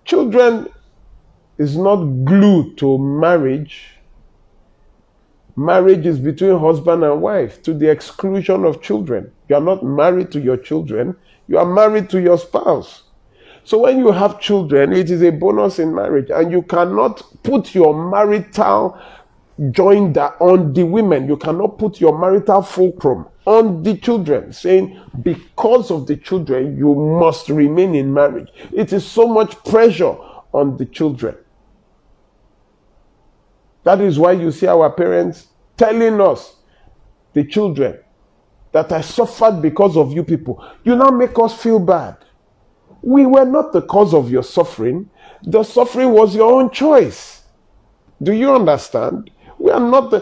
Children is not glued to marriage. Marriage is between husband and wife to the exclusion of children. You are not married to your children. You are married to your spouse. So when you have children, it is a bonus in marriage, and you cannot put your marital joinder on the women. You cannot put your marital fulcrum on the children, saying because of the children you must remain in marriage. It is so much pressure on the children. That is why you see our parents telling us, the children, that I suffered because of you people. You now make us feel bad. We were not the cause of your suffering. The suffering was your own choice. Do you understand? We are not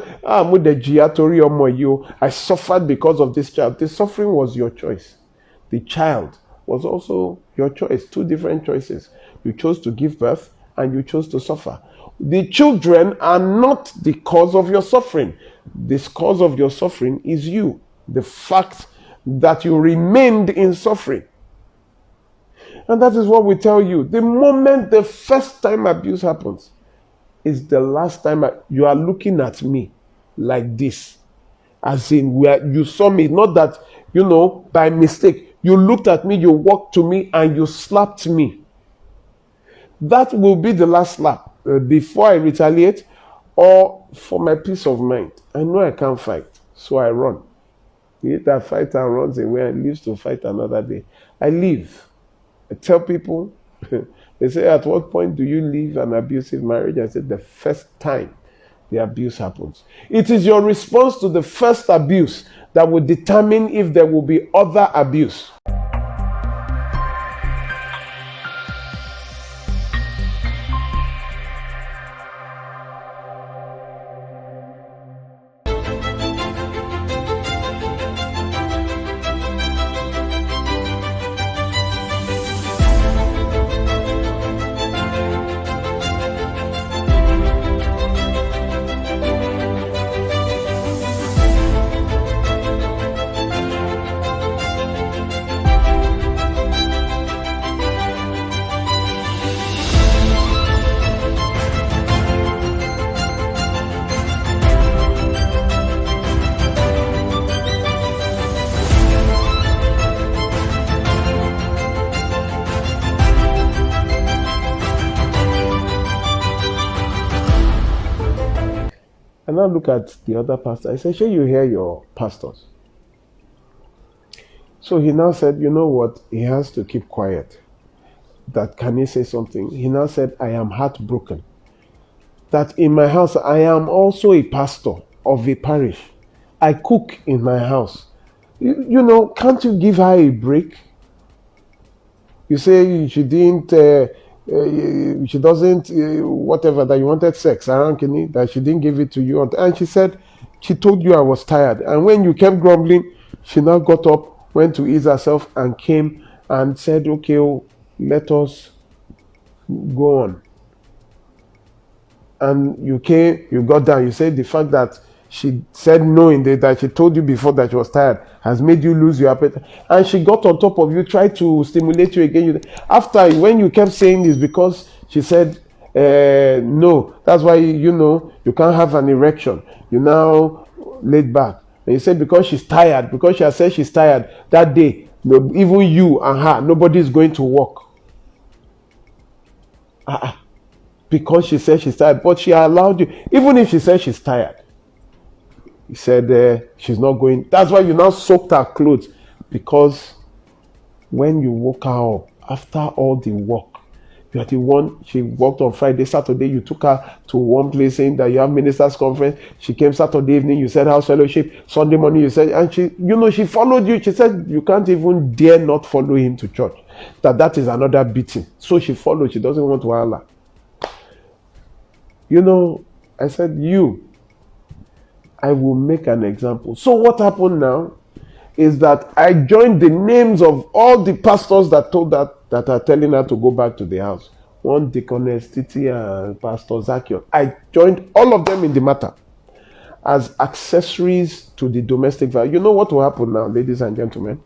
I suffered because of this child. The suffering was your choice. The child was also your choice. Two different choices. You chose to give birth and you chose to suffer. The children are not the cause of your suffering. This cause of your suffering is you. The fact that you remained in suffering. And that is what we tell you. The moment the first time abuse happens is the last time you are looking at me like this. As in, where you saw me, not that, by mistake. You looked at me, you walked to me, and you slapped me. That will be the last slap. Before I retaliate, or for my peace of mind. I know I can't fight, so I run. Either fight and runs away and lives to fight another day. I leave. I tell people, they say, at what point do you leave an abusive marriage? I said, the first time the abuse happens. It is your response to the first abuse that will determine if there will be other abuse. And now look at the other pastor. I said, shall you hear your pastors? So he now said, you know what? He has to keep quiet. That can he say something? He now said, I am heartbroken. That in my house, I am also a pastor of a parish. I cook in my house. Can't you give her a break? You say she didn't... she doesn't, whatever, that you wanted sex around Kenny, that she didn't give it to you. And she said, she told you I was tired. And when you kept grumbling, she now got up, went to ease herself, and came and said, okay, let us go on. And you came, you got down. You said the fact that she said no that she told you before that she was tired has made you lose your appetite. And she got on top of you, tried to stimulate you again. After, when you kept saying this, because she said, no, that's why, you can't have an erection. You now laid back. And you said because she's tired, because she has said she's tired, that day, even you and her, nobody's going to work. Because she said she's tired. But she allowed you, even if she said she's tired. He said she's not going. That's why you now soaked her clothes. Because when you woke her up, after all the work, you are the one, she worked on Friday, Saturday, you took her to one place saying that you have ministers conference. She came Saturday evening, you said house fellowship. Sunday morning, you said, and she followed you. She said you can't even dare not follow him to church. That is another beating. So she followed. She doesn't want to holler. I said, I will make an example. So what happened now is that I joined the names of all the pastors that are telling her to go back to the house. One Deaconess Titi and Pastor Zakion. I joined all of them in the matter as accessories to the domestic violence. You know what will happen now, ladies and gentlemen?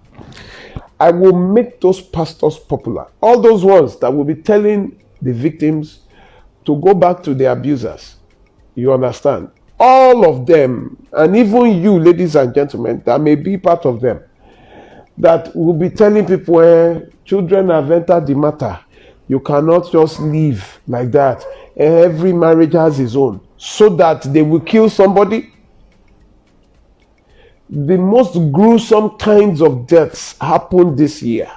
I will make those pastors popular. All those ones that will be telling the victims, to go back to the abusers. You understand? All of them, and even you, ladies and gentlemen, that may be part of them, that will be telling people, children have entered the matter. You cannot just live like that. Every marriage has its own. So that they will kill somebody. The most gruesome kinds of deaths happened this year,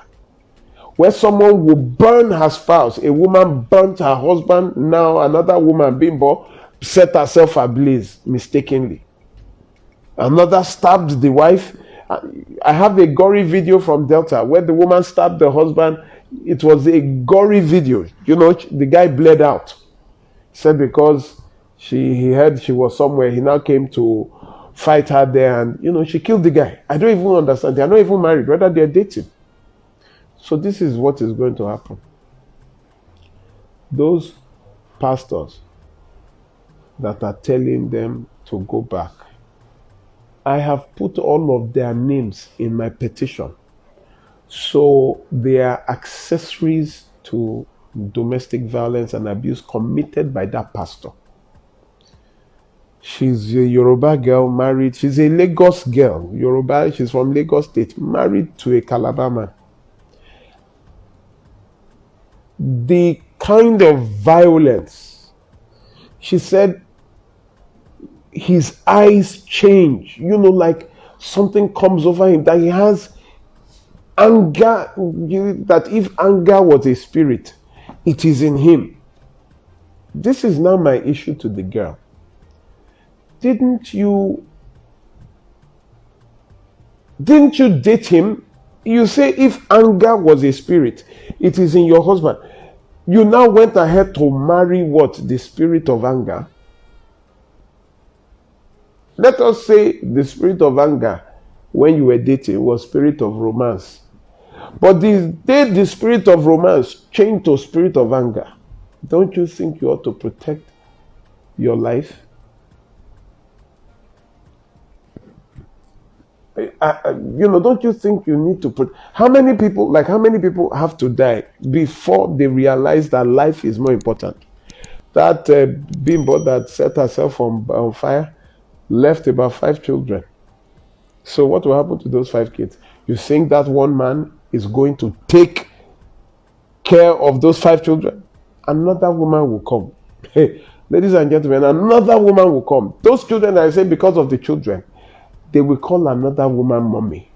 where someone will burn her spouse. A woman burnt her husband. Now another woman, Bimbo, set herself ablaze mistakenly. Another stabbed the wife. I have a gory video from Delta where the woman stabbed the husband. It was a gory video. You know, the guy bled out. Said because he heard she was somewhere, he now came to fight her there, and she killed the guy. I don't even understand. They are not even married, rather they're dating. So this is what is going to happen. Those pastors that are telling them to go back, I have put all of their names in my petition. So they are accessories to domestic violence and abuse committed by that pastor. She's a Yoruba girl, married. She's a Lagos girl, Yoruba. She's from Lagos State, married to a Calabar man. The kind of violence, she said, his eyes change. Like something comes over him, that he has anger, that if anger was a spirit, it is in him. This is now my issue to the girl. Didn't you date him? You say if anger was a spirit, it is in your husband. You now went ahead to marry what? The spirit of anger. Let us say the spirit of anger when you were dating was spirit of romance. But the day the spirit of romance changed to spirit of anger, don't you think you ought to protect your life? Don't you think you need to how many people have to die before they realize that life is more important? That bimbo that set herself on fire left about 5 children. So what will happen to those 5 kids? You think that one man is going to take care of those 5 children? Another woman will come. Hey, ladies and gentlemen, another woman will come. Those children, I say, because of the children, they will call another woman mommy.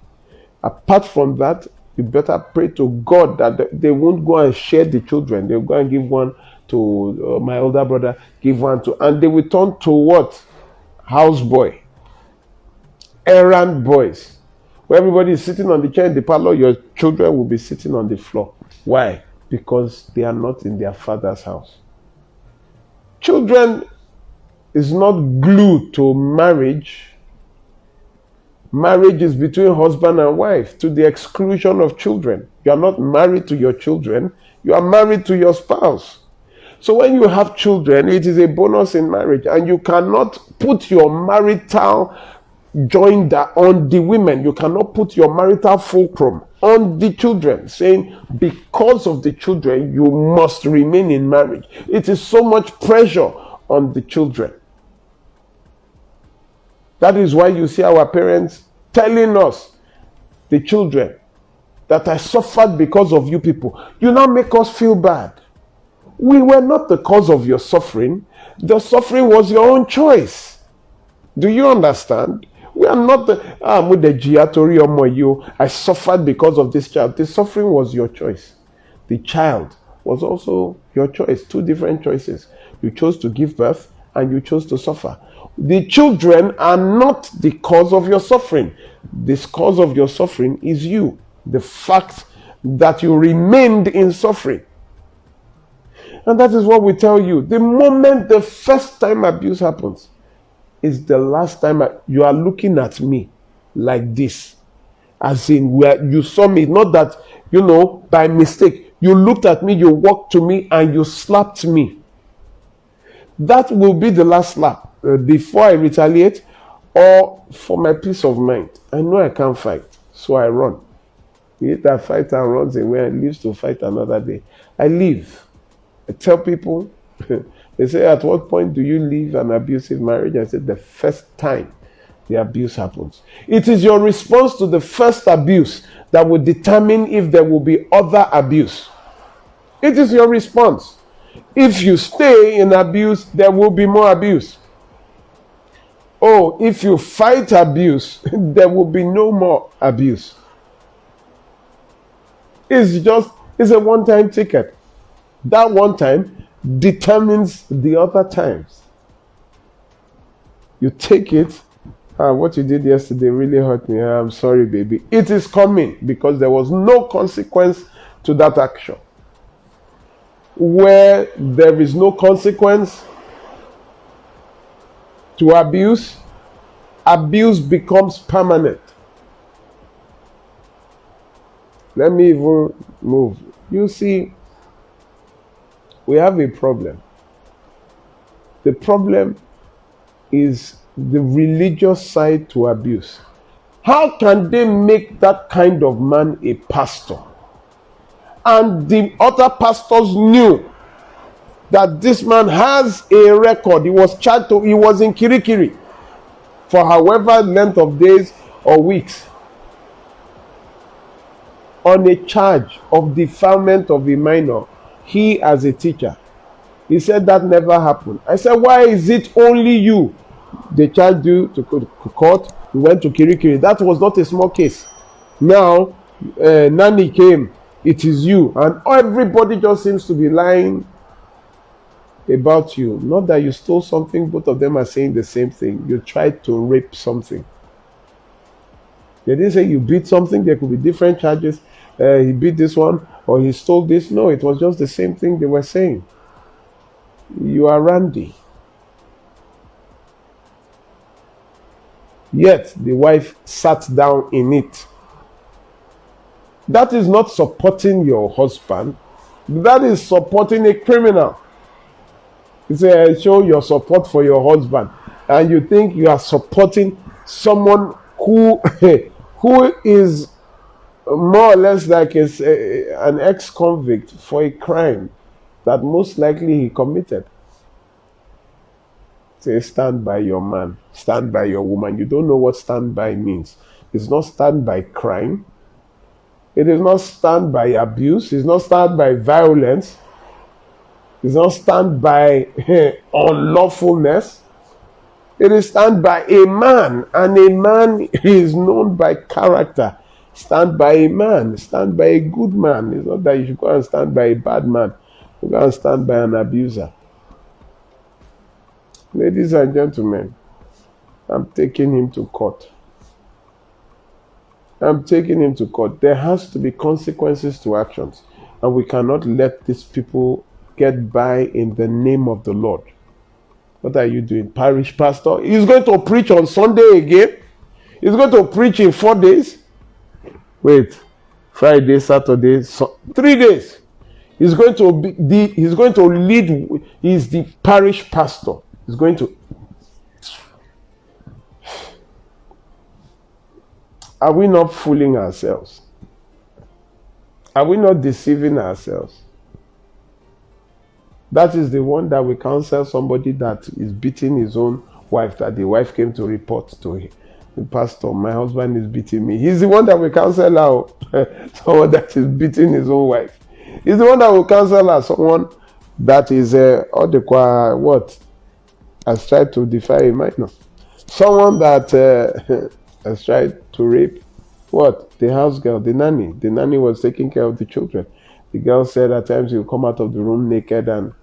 Apart from that, you better pray to God that they won't go and share the children. They'll go and give one to my older brother, give one to, and they will turn to what? Houseboy. Errand boys. Where everybody is sitting on the chair in the parlor, your children will be sitting on the floor. Why? Because they are not in their father's house. Children is not glued to marriage. Marriage is between husband and wife to the exclusion of children. You are not married to your children. You are married to your spouse. So when you have children, it is a bonus in marriage, and you cannot put your marital joinder on the women. You cannot put your marital fulcrum on the children, saying because of the children, you must remain in marriage. It is so much pressure on the children. That is why you see our parents telling us, the children, that I suffered because of you people. You now make us feel bad. We were not the cause of your suffering. The suffering was your own choice. Do you understand? We are not I suffered because of this child. The suffering was your choice. The child was also your choice. 2 different choices. You chose to give birth and you chose to suffer. The children are not the cause of your suffering. The cause of your suffering is you. The fact that you remained in suffering. And that is what we tell you. The moment the first time abuse happens is the last time you are looking at me like this. As in, where you saw me, not that, by mistake. You looked at me, you walked to me, and you slapped me. That will be the last slap. Before I retaliate, or for my peace of mind. I know I can't fight, so I run. He that fights and runs away and lives to fight another day. I live. I tell people, they say, at what point do you leave an abusive marriage? I said, the first time the abuse happens. It is your response to the first abuse that will determine if there will be other abuse. It is your response. If you stay in abuse, there will be more abuse. Oh, if you fight abuse, there will be no more abuse. It's a one-time ticket. That one time determines the other times. You take it. What you did yesterday really hurt me. I'm sorry, baby. It is coming because there was no consequence to that action. Where there is no consequence to abuse, abuse becomes permanent. Let me even move. You see, we have a problem. The problem is the religious side to abuse. How can they make that kind of man a pastor? And the other pastors knew that this man has a record. He was charged he was in Kirikiri for however length of days or weeks on a charge of defilement of a minor. He as a teacher. He said that never happened. I said, why is it only you? They charged you to court. You went to Kirikiri. That was not a small case. Now, Nani came. It is you. And everybody just seems to be lying about you. Not that you stole something. Both of them are saying the same thing. You tried to rape something. They didn't say you beat something. There could be different charges. He beat this one or he stole this. No, it was just the same thing they were saying. You are Randy. Yet the wife sat down in it. That is not supporting your husband. That is supporting a criminal. You say, show your support for your husband. And you think you are supporting someone who is more or less like an ex-convict for a crime that most likely he committed. Say, stand by your man, stand by your woman. You don't know what stand by means. It's not stand by crime. It is not stand by abuse. It's not stand by violence. It's not stand by unlawfulness. It is stand by a man, and a man is known by character. Stand by a man. Stand by a good man. It's not that you should go and stand by a bad man. You go and stand by an abuser. Ladies and gentlemen, I'm taking him to court. I'm taking him to court. There has to be consequences to actions. And we cannot let these people get by in the name of the Lord. What are you doing? Parish pastor? He's going to preach on Sunday again. He's going to preach in 4 days. Wait. Friday, Saturday, 3 days. He's going to lead. He's the parish pastor. He's going to. Are we not fooling ourselves? Are we not deceiving ourselves? That is the one that we counsel somebody that is beating his own wife, that the wife came to report to him. The pastor, my husband is beating me. He's the one that we counsel out. Someone that is beating his own wife. He's the one that will counsel out. Someone that is has tried to defy a minor. Someone that has tried to rape the house girl, the nanny. The nanny was taking care of the children. The girl said at times he'll come out of the room naked, and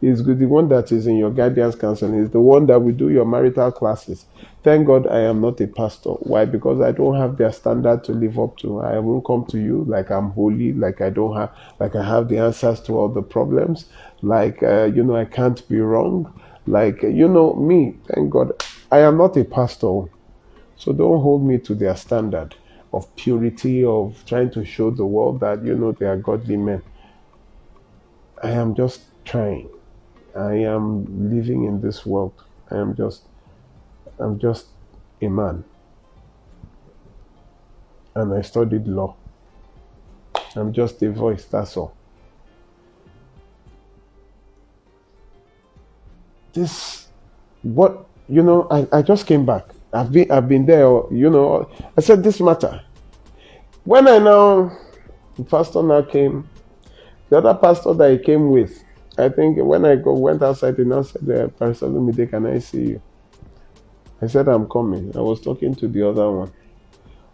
he's good. The one that is in your guidance counseling is the one that will do your marital classes. Thank God I am not a pastor. Why? Because I don't have their standard to live up to. I won't come to you like I'm holy, like I have the answers to all the problems, I can't be wrong. Me, thank God, I am not a pastor. So don't hold me to their standard of purity, of trying to show the world that, they are godly men. I am just trying. I am living in this world. I'm just a man. And I studied law. I'm just a voice, that's all. this, what, I just came back. I've been there, I said this matter. When the pastor now came, the other pastor that he came with, I think when I went outside, he now said, Pastor Lumide, can I see you? I said, I'm coming. I was talking to the other one.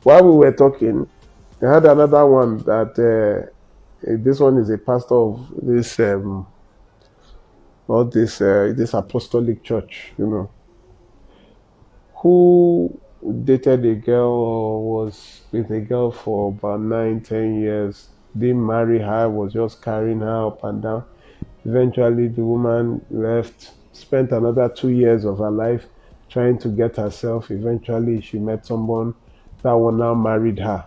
While we were talking, I had another one that this one is a pastor of this this apostolic church, who dated a girl or was with a girl for about 9-10 years, didn't marry her, was just carrying her up and down. Eventually the woman left, spent another 2 years of her life trying to get herself. Eventually she met someone, that one now married her.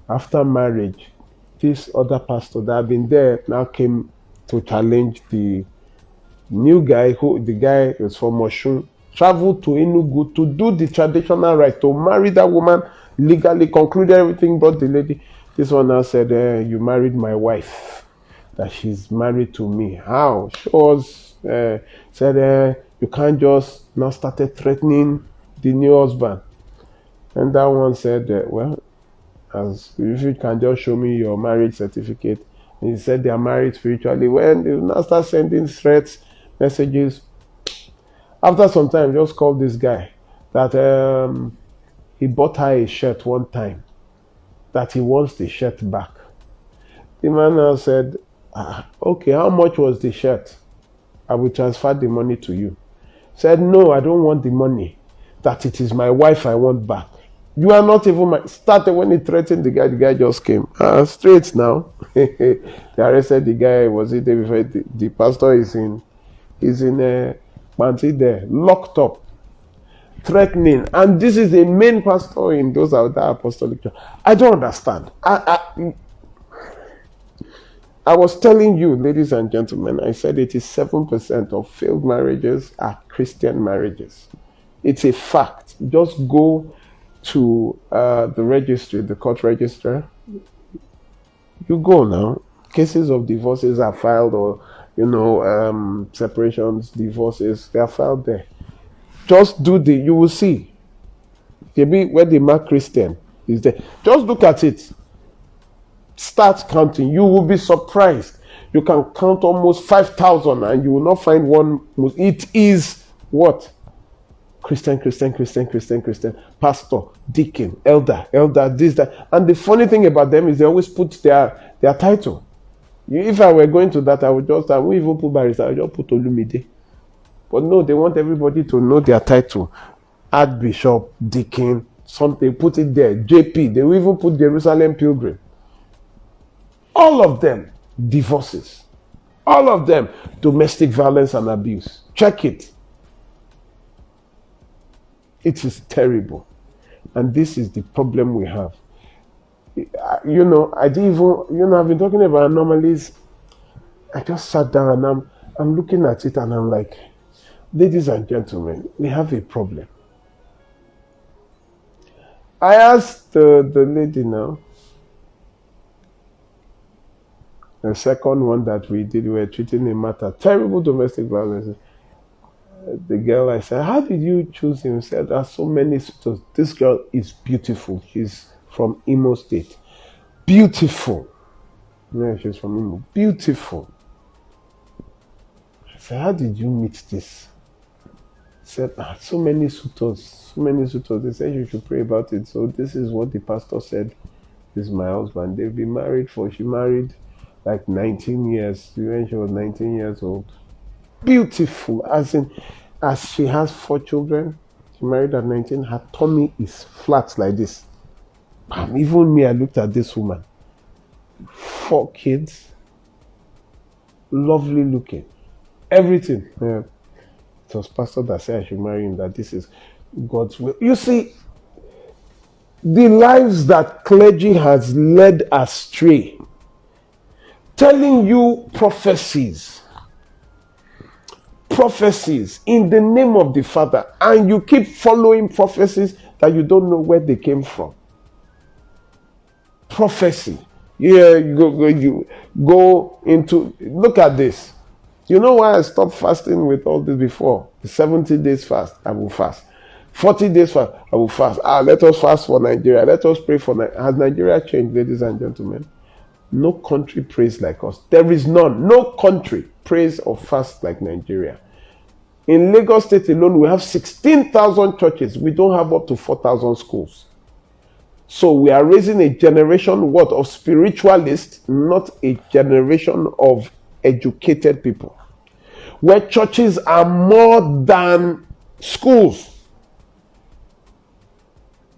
After marriage, this other pastor that had been there now came to challenge the new guy, the guy was from Oshun, traveled to Enugu to do the traditional right, to marry that woman legally, concluded everything, brought the lady. This one now said, you married my wife, that she's married to me. How? She was, said, you can't just, now started threatening the new husband. And that one said, well, as if you can just show me your marriage certificate. And he said they are married spiritually. When they now start sending threats, messages, after some time, just called this guy that he bought her a shirt one time, that he wants the shirt back. The man now said, okay, how much was the shirt? I will transfer the money to you. Said, no, I don't want the money, that it is my wife I want back. You are not even my... Started when he threatened the guy just came. Straight now. They arrested the guy. Was it before the pastor is in Panti there, locked up, threatening. And this is the main pastor in those other apostolic church. I don't understand. I was telling you, ladies and gentlemen, I said 87% of failed marriages are Christian marriages. It's a fact. Just go to the registry, the court register. You go now. Cases of divorces are filed, or separations, divorces, they are filed there. Just you will see. Maybe where the mark Christian is there. Just look at it. Start counting. You will be surprised. You can count almost 5,000 and you will not find one. It is what? Christian, pastor, deacon, elder, this, that. And the funny thing about them is they always put their title. If I were going to that, I would even put barrister, I would just put Olumide. But no, they want everybody to know their title. Archbishop, deacon, something, put it there. JP, they will even put Jerusalem Pilgrim. All of them, divorces. All of them, domestic violence and abuse. Check it. It is terrible. And this is the problem we have. I didn't even, I've been talking about anomalies. I just sat down and I'm looking at it and I'm like, ladies and gentlemen, we have a problem. I asked the lady now, the second one that we did, we were treating a matter, terrible domestic violence. The girl, I said, how did you choose him? She said, there are so many suitors. This girl is beautiful. She's from Imo State. Beautiful. Yeah, she's from Imo. Beautiful. I said, how did you meet this? She said, so many suitors. They said you should pray about it. So this is what the pastor said. This is my husband. They've been married she married like 19 years. When she was 19 years old. Beautiful, as she has 4 children. She married at 19. Her tummy is flat like this. And even me, I looked at this woman. 4 kids, lovely looking, everything. Yeah. It was pastor that said I should marry him, that this is God's will. You see, the lives that clergy has led astray, telling you prophecies in the name of the Father, and you keep following prophecies that you don't know where they came from. Prophecy. Yeah, you go into, look at this. You know why I stopped fasting with all this before? The 70 days fast, I will fast. 40 days fast, I will fast. Let us fast for Nigeria. Let us pray for Nigeria. Has Nigeria changed, ladies and gentlemen? No country prays like us. There is none. No country prays or fasts like Nigeria. In Lagos State alone, we have 16,000 churches. We don't have up to 4,000 schools. So we are raising a generation, what, of spiritualists, not a generation of educated people. Where churches are more than schools.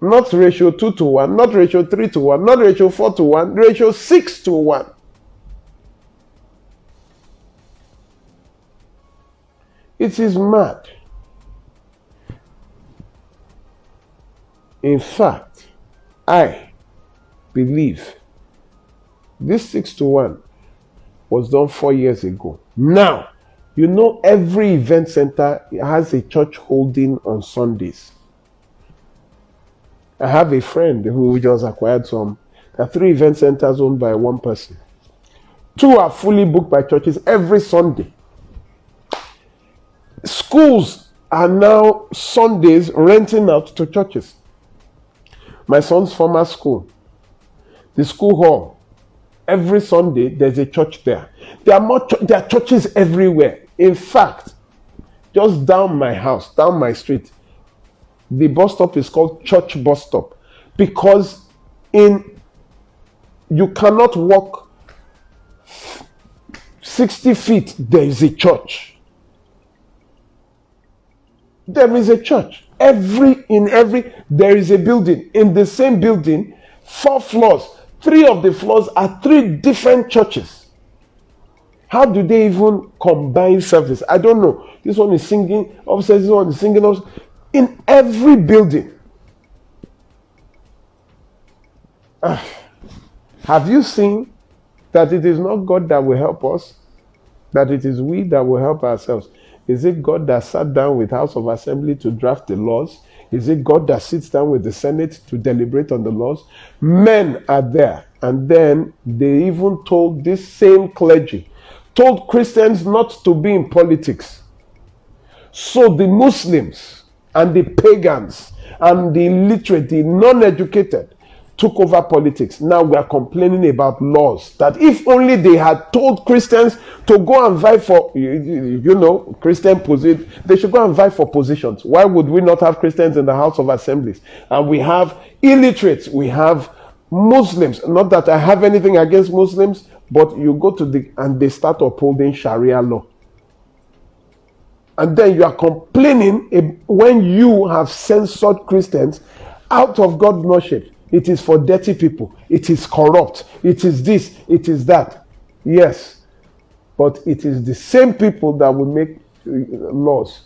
Not ratio 2:1, not ratio 3:1, not ratio 4:1, ratio 6:1. It is mad. In fact, I believe this 6:1 was done 4 years ago. Now, you know every event center has a church holding on Sundays. I have a friend who just acquired some. There are 3 event centers owned by one person. 2 are fully booked by churches every Sunday. Schools are now Sundays renting out to churches. My son's former school, the school hall, every Sunday there's a church there. There are churches everywhere. In fact, just down my house, down my street, the bus stop is called Church Bus Stop because you cannot walk 60 feet, there is a church. There is a church. There is a building. In the same building, 4 floors. 3 of the floors are 3 different churches. How do they even combine service? I don't know. This one is singing upstairs, this one is singing upstairs. In every building. Have you seen that it is not God that will help us? That it is we that will help ourselves? Is it God that sat down with House of Assembly to draft the laws? Is it God that sits down with the Senate to deliberate on the laws? Men are there. And then they even told this same clergy, told Christians not to be in politics. So the Muslims and the pagans and the illiterate, the non-educated, took over politics. Now we are complaining about laws that if only they had told Christians to go and vie for, Christian position, they should go and vie for positions. Why would we not have Christians in the House of Assemblies? And we have illiterates, we have Muslims. Not that I have anything against Muslims, but you go to and they start upholding Sharia law. And then you are complaining when you have censored Christians out of God worship. It is for dirty people. It is corrupt. It is this. It is that. Yes. But it is the same people that will make laws